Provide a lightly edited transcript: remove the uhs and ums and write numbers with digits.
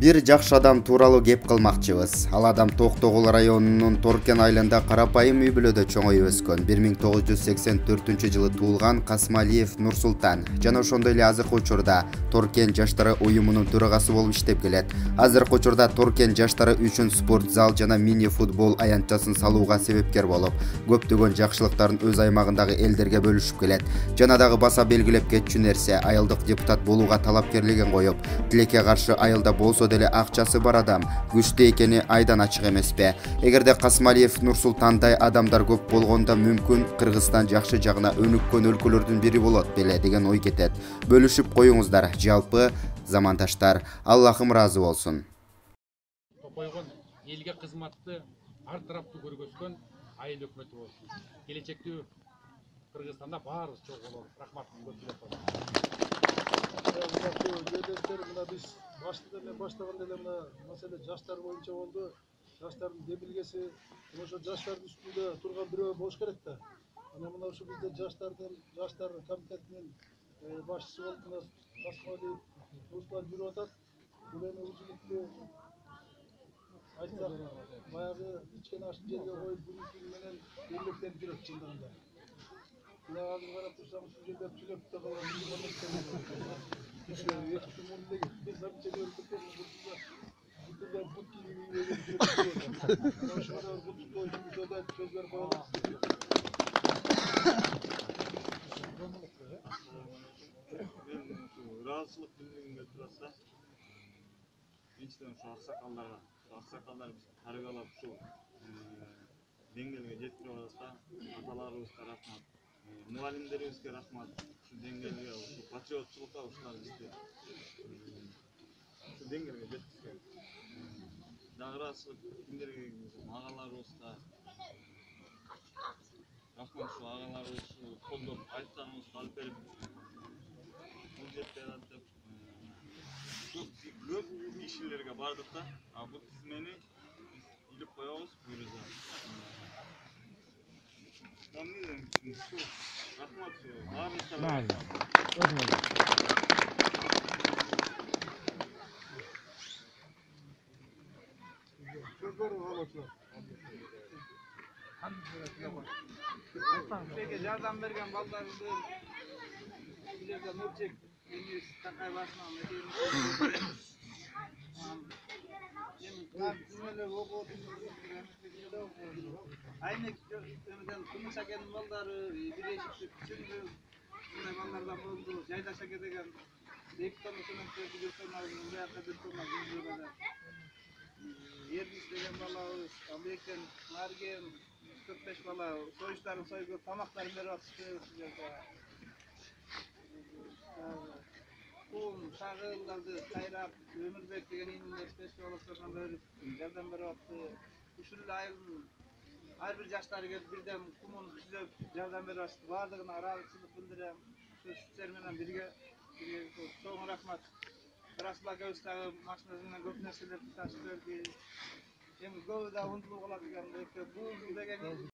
Бир жакшы адам тууралуу кеп кылмакчыбыз. Ал адам Токтогул районунун Торкен айылында карапайым үй бүлөдө чоңоюп өскөн. 1984-жылы туулган Касмалиев Нурсултан жана ошондой эле азыркы учурда Торкен жаштары уюмунун төрагасы болуп иштеп келет. Азыркы учурда Торкен жаштары үчүн спорт зал жана мини футбол аянтчасын салууга себепкер болуп, көптөгөн жакшылыктарын өз аймагындагы элдерге бөлүшүп келет. Жана дагы баса белгилеп кетчү нерсе, айылдык депутат болууга талапкерлигин коюп, тилекке каршы айылда болсо деле акчасы бар адам күчтүү экени айдан ачык эмеспи. Эгерде Касмалиев Нурсултандай адамдар көп болгондо мүмкүн Кыргызстан жакшы жагына өнүккөн өлкөлөрдүн бири болот беле деген ой кетет. Бөлүшүп коюңуздар. Жалпы замандаштар, Аллахым ыраазы болсун. Койгон элге кызматты ар тараптуу көргөзгөн айыл өкмөтү болсун. Келечектүү Кыргызстанда баарыбыз чогуу болобуз. Рахмат, көп Биз баштаганда эле мына маселе жаштар боюнча болду. Жаштардын демилгеси, ошо жаштардын үстүндө турган бирөө болуш керек да. Мына ушу бизде жаштар комитетинин башчысы болуп мына Касмалиев Руслан жүрүп атат. Бул эми узунлуктуу айтсак, баягы кичкене ашып жерге коюп бүгүнкү күнү менен бирликтенип жүрөт чындыгында. Мына азыр карап турсаңыз, ушул жерде түлөп да калган ыраазычылык билдиргенге тураса, биринчиден ушу аксакалдар биз тарбиялап ушул деңгээлге жеткирип атат. Аталарыбызга рахмат, мугалимдерибизге рахмат. Ушу деңгээлге, ушу патриотчулукка ушулар бизди ушу деңгээлге жеткизген. Дагы ыраазычылык билдирген агаларыбызга рахмат. Ушу агаларыбыз колдоп айтканыбызды алып берип бул жетпей атат деп көп кишилерге бардык да. Бул тизмени илип коебуз буюрса. Рахмат, баарыңыздарга. Жардам берген балдарыбызды бул жерде Нурчек Дениз Такай башынан Айнек Кумуш акенин балдары бирешип түшүндү. Мындай балдардан болду. Жайдаш аке деген Эрдис деген балабыз, Амбектен Нарген 45 бала союштарын сойгуп, тамактарын берип атышты. Кум, шагылдарды кайрап, Өмүрбек деген инилер спецтолоктордон берип, жардам берип атты. Ушул эле айылдын ар бир жаштары келип бирден кумун түзөп, жардам берип атышты. Баардыгына ыраазычылык билдирем. Силер менен бирге чоң рахмат. Расул акебиз дагы машинасы менен көп нерселерди ташып берди. Эми көбү да унутулуп калат экен. Бул деген